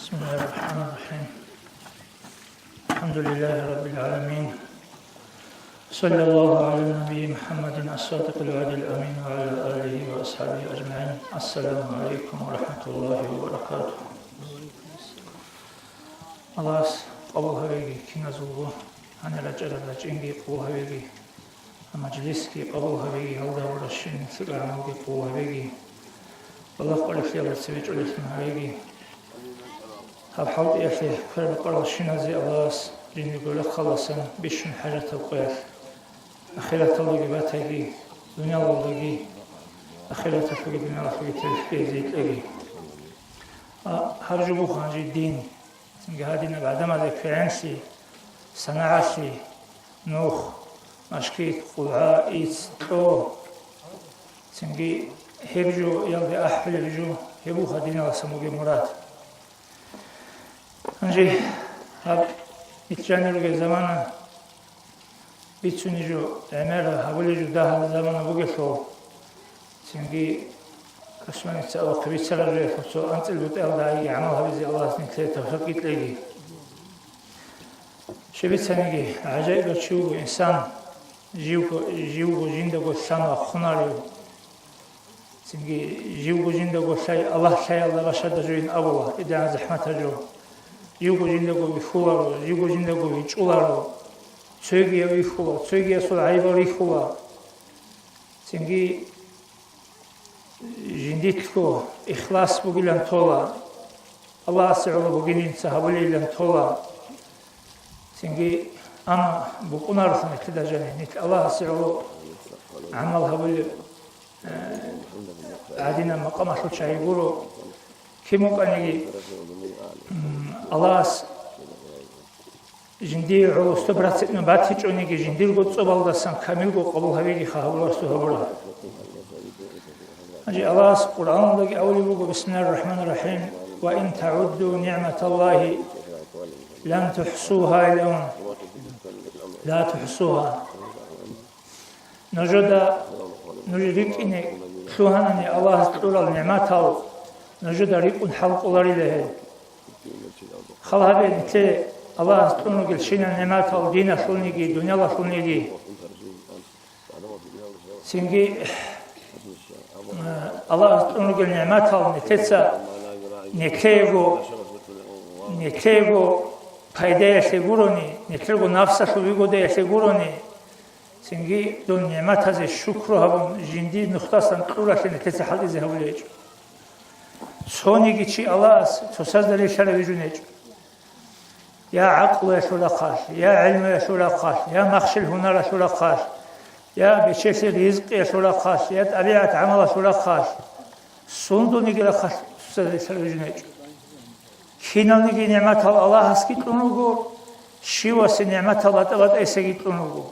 بسم الله الرحمن الرحيم. الحمد لله رب العالمين. صلى الله على النبي محمد الصادق الوعد الأمين وعلى آله وأصحابه أجمعين. السلام عليكم ورحمة الله وبركاته. الله قبول هبيجي كنا زوجو أنا رجال رجينجي قبول هبيجي مجلسكي قبول هبيجي هودا ورشين سلامي قبول هبيجي الله قال في الله سبيج ولسنا هبيجي هبحاول يفي كل قرار شنازي الله جيني يقول خلاصا بيشون حاجة توقيت أخيرا الله جبتهجي دنيا الله جي أخيرا تفوق دنيا الله فوق تلفي زيت لجي هرجو خانجي الدين هادينا بعدما ذاك في عنسي صناعسي نوخ مشكيت قلعاء إيس تو تنجي هرجو يلدي أحفل رجو هبو خدينا وسموغي مراد انجي هاب اتجاني رجل زمانا بيتسوني جو عمارة هاولي جو داها زمانا بوغيثو تنجي كشماني تسألو قبيت سرر ريفو أنت البوت ألدائي عملها بزي الله سنكتير توفقيت ليجي شبيت سنجي عجائب تشوفو إنسان جيوغو جندگو سانو خناريو تنجي جيوغو جندگو ساي الله بشد جوين أبوه إدعان زحمة جو جيوغو جندگو بفولارو جيوغو جندگو بيچولارو تسويگيا بيفولا تسويگيا سول عيبا بيفولا تنجي جنديتكو إخلاص بقولن تولا الله سعوله بقولين سهولي لن تولا تنجي أنا بقول رثنا كذا جاني نك الله سعوله عملها بقول عادنا مقام حوش عيبورو كم كان يجي الله جندي علو استبرت نباتي جوني جندي قد صبال دسان كامل قبول هبيجي خاول استهبره أجي الله القرآن لقي أولي بقول بسم الله الرحمن الرحيم وإن تعدوا نعمة الله لن تحصوها اليوم لا تحصوها نجدك إني شوهانني الله تقول النعمات نجد ريقون حلق الله له خلها بنت الله تقول قل شينا النعمات دين شونيجي دنيا الله شونيجي سنجي الله تقول قل نعمات نتسا نكيغو فايدة سيغوروني نكيغو نفسه ويغودة سيغوروني سنجي دون نعمات هذا الشكر هبون جندي نختصا قولة نتسا حالي زهوليج سونيجي شي الله تساز دلي شربيجونيج يا عقل يا شلقاش يا علم يا شلقاش يا مخش الهنر يا شلقاش يا بشيش الرزق يا شلقاش يا طبيعة عمل يا شلقاش سوندونيجي لقاش تساز دلي شربيجونيج خينانيجي نعمة الله هسكيت لونوغو شيواس نعمة الله تبات ايسكيت لونوغو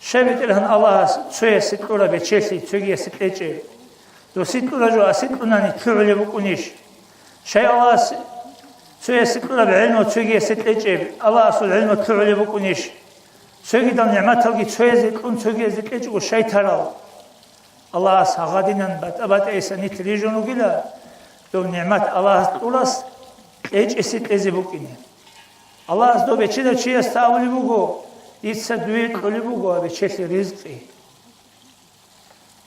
شبيت لهن الله تسوية ستورة بشيشي تسوية ستلجي دو ستورة جو أستلوناني تعلي بكونيش شيء الله تسوية ستورة بعلم وتسوية ستلجي الله أصل علم تعلي بكونيش تسوية دان نعمة الله تسوية ستلون تسوية ستلجي وشي تراو الله ساغادينان بات ايسا نتريجونو جلا دو نعمة الله تقولس ايج اسيت ازي بوكيني الله از دو بچه دا چي استاولي بوگو ديتسا دويت قولي بوگو بچه رزقي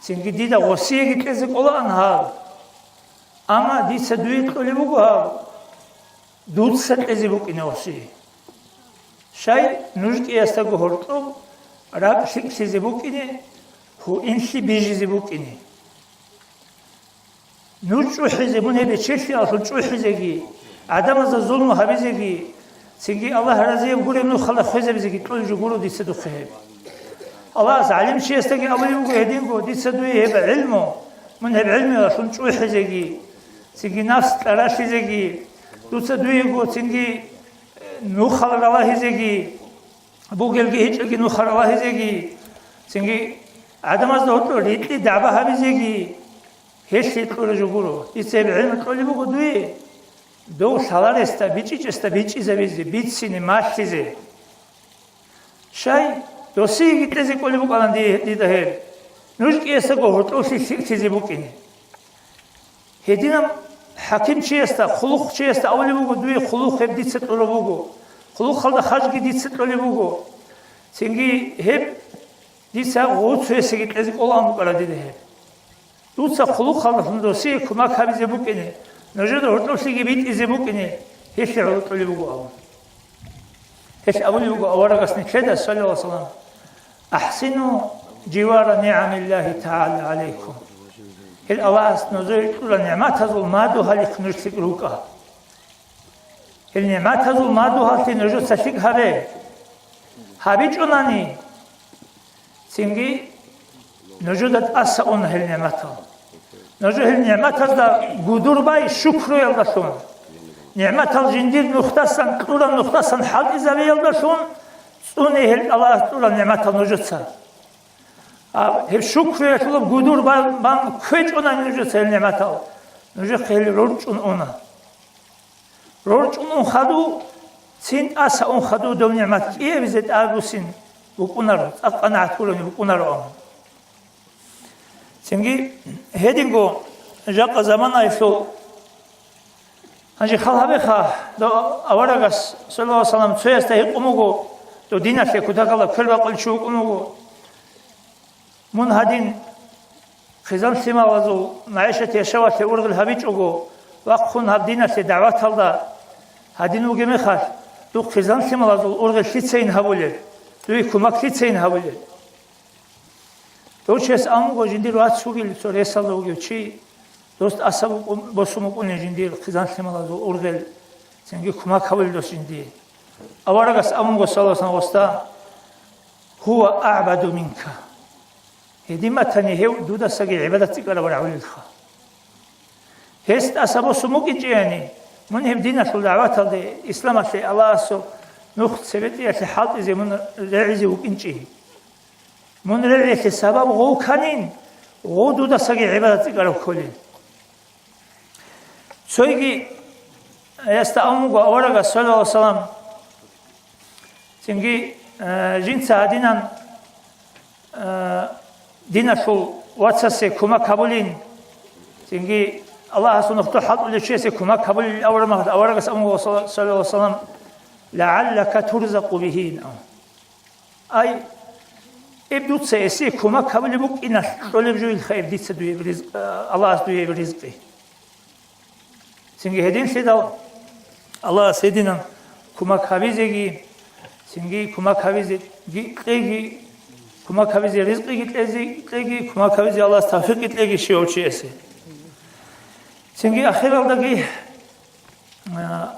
سنگي ديدا غوصيه گيت ازي قولان هاو اما ديتسا دويت قولي بوگو هاو دود ست ازي بوكيني غوصيه شاي نوجد استاگو هورتو راق شك سيزي بوكيني هو انشي بيجي زي بوكيني نوجو حزي بونه بچه اصل چو حزيگي عدم از ظلم و حبیزگی سنگی الله رضی بگوره منو خلا خوزه بزگی طول جو گورو دیست دو خیب الله از علم چی است که اولی بگو هدین گو دیست دوی هب علمو من هب علمی رسون چوی حزگی سنگی نفس تراش حزگی دوست دوی گو سنگی نو خلا روا حزگی بوگلگی هیچ اگی نو خلا روا حزگی سنگی عدم از دهوتو ریتی دعبه حبیزگی هیچ طول جو گورو دیست هب علم طولی بگو دوی دو سالار است بیچی زبیزی بیچینی ماشیزه شای دوستی گیتزی کولی بکن دیده نوش کی است کو هتوسی چیزی بکنی هدینم حكيم چیستا خلق چیستا اولی بگو دوی خلق هب دیت سترو بگو خلق خلد خرج دیت سترو بگو سنگی هب دیت سا غوت سویسگیت ازی اولام بکرا دیده هب دوت سا خلق خلد خندوسی کمک هبیزه بکنه نجد هرتوسیگی بیت ازی بکنه هیچ رعوت اولی بگو اول هیچ اولی بگو اولا قسنی چه صلی الله علیه وسلم احسنوا جوار نعم الله تعالى عليكم الأواس نزول كل نعمات هذول ما دوها لخنوش روكا النعمات هذول ما دوها تنجو سشيك هذا هابيج أناني سينجي نجودت أسأون هالنعمات نجو هالنعمات هذا قدور باي شكر يلدشون نعمات الجندير نختصن كلنا نختصن حال إذا يلدشون سوني الله كل نعمات نجود سر هب شكر يطلب قدور بان كويت أنا نجو سهل نعمته نجو خيل رجع أنا رجع أن خدو سين أسا أن خدو دو نعمت إيه بزد أبو سين بكونر أقنع تقولني بكونر أم سينجي هدينغو جاق زمان أيفلو هنجي خالها بخا دو أورغس صلى الله عليه وسلم تسيستهي قموغو دو دينا في كتاكالا كل وقل شو قموغو من هادين خزام سما وزو معيشة يشوات أورغ الهبيج أجو وقفون هبدينا في دعوات الله هادين وجمي خاش دو خزام سما وزو أورغ الشيتين هبولي دوي كمك شيتين هبولي دو شيء أمو جندير وات سوغيل سوري سالو وجو شيء دوست أسبب بسمو كون جندير خزام سما وزو أورغ سنجي كمك هبولي دوست جندير أورغس أمو صلى الله عليه وسلم هو أعبد منك هدي ما تنيه دودا سجى عبادتي قال ورعول الخا هست أسباب سموك إجاني من هم دينا شو دعوات هذا إسلام شيء الله سو نخت سبتي يا حال إذا من رعزي وكنشي من رعزي سبب غو كانين غو دودا سجى عبادتي قال كلين سويجي يستأمو أورغا صلى الله عليه وسلم تنجي جنس هادينا دينا شو واتساسي كما كابولين تنجي الله سبحانه وتعالى حط لي شيء كما كابولين أورغا صلى الله عليه وسلم لعلك ترزق به أي ابدو تسيسي كما كابولي بوك إن شغل بجوي الخير دي تدوي برزق الله تدوي برزقه تنجي هدين سيدا الله سيدنا كما كابيزي تنجي كما كابيزي كما كابيزي رزق يتلقي كما كابيزي الله توفيق يتلقي شيء أو شيء أسي سنجي أخير الدقي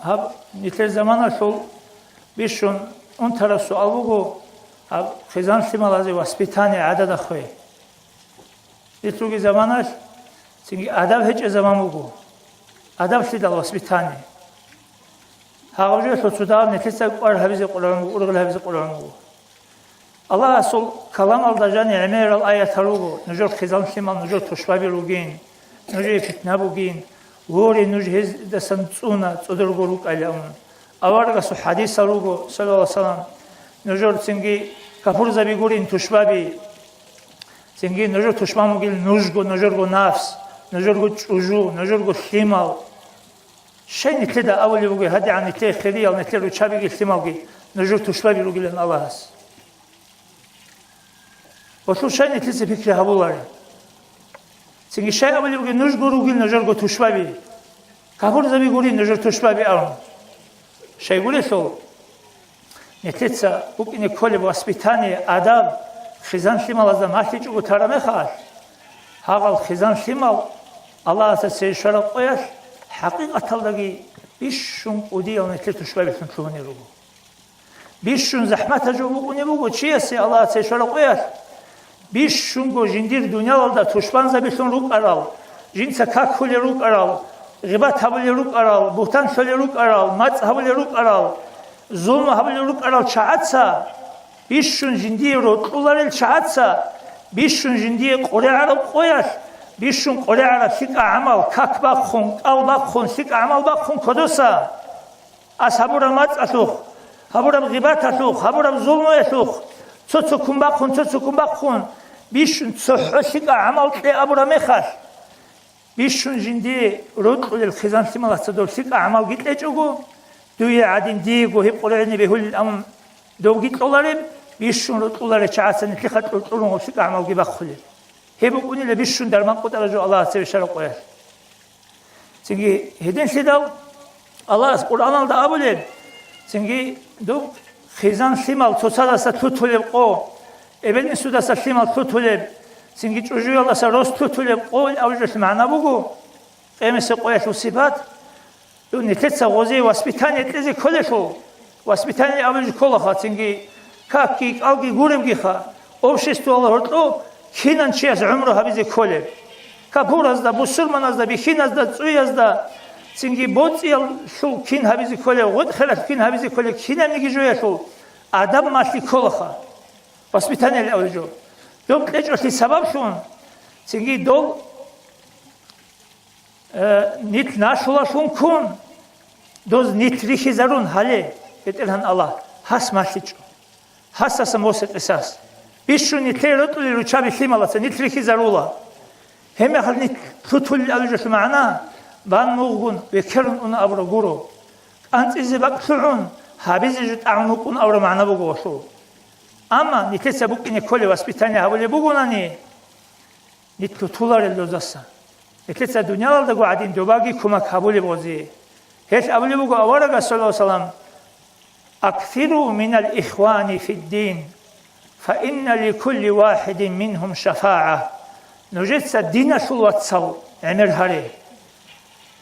هب نتل زمانه شو بيشون أن ترى سؤال بقول هب خزان سيمالازي واسبيتاني عدد أخوي نتلقي زمانه سنجي أدب هيج زمان بقول أدب سيد الواسبيتاني هاوجه شو تدار نتل سأقول هبزي قرآن أرغل هبزي قرآن الله أصل كلام الدجاني عمير الآية تروجو نجور خزان سيمال نجور تشبابي روجين نجور فتنة بوجين ووري نجهز دسنتونا تدرجو روك عليهم أورغا سو حديث روجو صلى الله عليه وسلم نجور سنجي كفور زبي قولين تشبابي سنجي نجور تشبامو قيل نجو نجورجو نفس نجورجو تجو نجورجو سيمال شيء نتلدا أولي بوجي هدي عن نتلي خليل نتلي روشابي قيل سيمال قيل نجور تشبابي روجين الله هس وشو شيء نتلسي فكرة هبولاري سنجي شيء أولي بقول نجو روجي نجرجو تشبابي كفور زبي يقولين نجر تشبابي أرم شيء يقولي شو نتلسا ممكن يكون بواسبيتاني آداب خزان شمال هذا ما تيجي ترى مخاش هذا الخزان شمال الله أساسي شرط قياس حقيقة تلاقي بيشون ودي أو نتلس تشبابي شنشوني روجو بيشون زحمة جوبوني بوجو شيء سي الله أساسي شرط قياس بيشونغو جندير دنيا والدا تشبانزا بيشون روك أرال جنسا كاكولي روك أرال غيبات هبلي روك أرال بوتان شولي روك أرال مات هبلي روك أرال ظلم هبلي روك أرال شعاتسا بيشون جندير روطولاريل شعاتسا بيشون جندير قري عرب قوياش بيشون قري عرب سيك أعمال كاك باقخون أو باقخون سيك أعمال باقخون كدوسا أس هبورا مات أسوخ هبورا غيبات أسوخ هبورا ظلم أسوخ تسكون باقون بيشون تسحشك عمل تي أبو رميخاش бишшун жинди ротулел хизан сималаца дорсик амал гитлечугу дуе адин дигу хипқулени бехул ам довгитлоларим бишшун ротуларе чаасани тихат ротулун осик амал гибаххуле хебукуниле бишшун дарман қутаражу Аллах севешара қояр синги хеден седал Аллах Qur'an alda abulel синги до хизан симал цоцаласа тутулеб қо эбелин судаса симал тутулеб синги чужуяласа рост тутулеб қо авжес маъна бугу эмесе қояшу сифат ду нетеца ғозе воспитание тлези колешу воспитание авжес колаха синги какки алги гуребгиха общество аллахортло кинан чиас умру хабизе колеб капуразда бусурманазда бихиназда цуязда синги боциял шул кин хабизи коле год хелас кин хабизи коле кинам ниги жоя шул адам машли колаха воспитание лавжо дом лечоси сабаб шун синги дол нит нашула шун кун доз нит рихи зарун хале бетерхан Аллах хас машличо хасаса мосет эсас бишшун нитлеротули ручаби хималаса нит рихи зарула хеме хал нит тутул авжо ма'на بان موغون بكرن اون ابرو غورو انتزي بقطعون حبيزجت اعنقون ابرو معنا بغوشو اما نيتسا بوكيني كولي واسبيتاني حوالي بغوناني نيتو تولار اللوزاسا نيتسا دنيالدا قاعدين دوباغي كوماك حوالي بوزي هيش حوالي بغو اوارغا صلى الله عليه وسلم اكثروا من الاخوان في الدين فان لكل واحد منهم شفاعه نجتسا دينا شول واتسال عمر هاري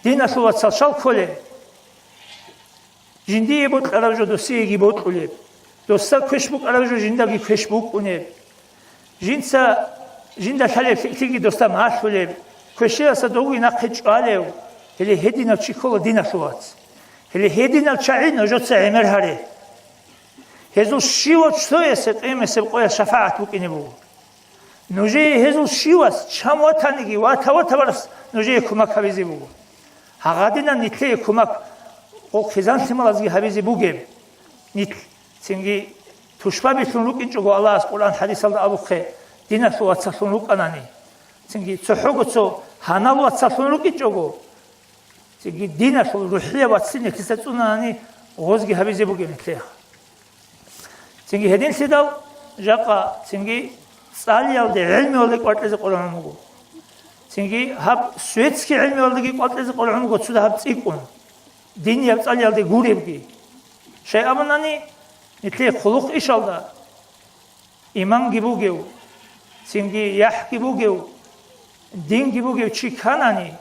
دينا شو واتسال كله جندي يبوت أراجو دوسي يبوت كله دوستا كشبوك أراجو جندا بي كشبوك كونه جندا شالي تيجي دوستا معاش كله كشيا صدوقي ناقش عليه اللي هدينا تشيكولا دينا شو وات اللي هدينا تشعين وجود سعمر هاري هذو الشيوات شو يسد إيه مسبقوا شفاعة بوكيني بو نوجي هذو الشيوات شام واتانيجي واتبرس نوجي كوما كابيزي بو هغادينا نيتلي كوماك او خزان سيمالازغي حبيزي بوغيم نيت سينغي توشبابي سونلوك انجو الله قران حديث الله ابو خي دينا سو واتسا سونلوك اناني سينغي تسوحوغوتسو هانالو واتسا سونلوك انجو سينغي دينا سو روحيه واتسيني كيساتسوناني غوزغي حبيزي بوغيم نيتلي سينغي هدين سيدال جاقا سينغي صاليالدي علمي ولك واتلزي قران موغو سينغي هاب سويتسكي علمي والدغي قوتلزي قرعون غوتسودا هاب صيقون دين يبصال يالدي غوريبغي شيء امناني نتلي خلق إشالله إيمان جبوجيو سينغي يح جبوجيو دين جبوجيو شيء كاناني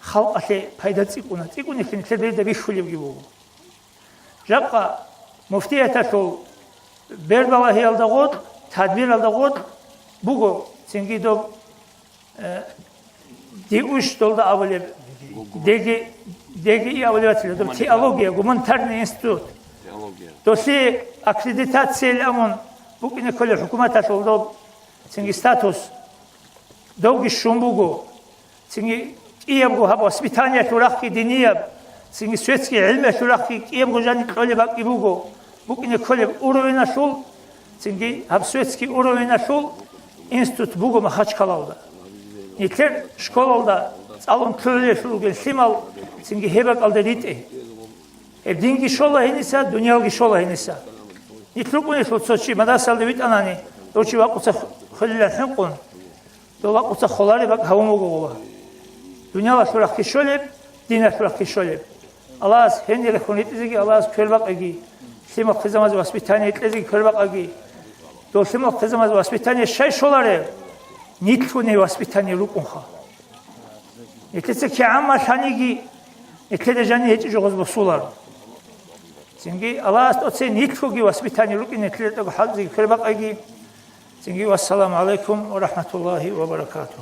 خلق أشي فايدة تيكونا في نتلي ده بيشولي جبوجو جابقا مفتية تشو بيربلا هي الدغود تدبير الدغود بوجو سينغي دو دي وش دولة أولي ديجي أولي باتلي دو تيولوجيا гуманитарный институт دوسي аккредитация الأمون بوكيني كل الحكومات أشوف سينغي ستاتوس دوغي شومبوغو سينغي إيامغو هابو وоспитание تراخي دينية سينغي سويتسكي علم تراخي إيامغو جاني كولي باقيبوغو بوكيني كل уровень нашел سينغي هاب سويتسكي уровень нашел институт буго махачкалалда Никер школалда алон төле шулгел симал синги хебак алдедите эбдинги шола хениса дунялги шола хениса нитлукуне шоцочи мадасал девит анани дочи вакуца хилла хинкун до вакуца холари бак хавумугова дуняла шурахки шолеб дина шурахки шолеб Аллах хендер хунитиги Аллах көлбак аги сима хизамаз воспитание итлеги көлбак аги до сима хизамаз воспитание шай шоларе نيتلوني واسبيتاني لوكونها نتلسك عما شانيجي نتلد جاني هيك جوز بصولار سينجي الله استوتسي نيتلوجي واسبيتاني لوكي نتلد حظي كربق اجي سينجي والسلام عليكم ورحمة الله وبركاته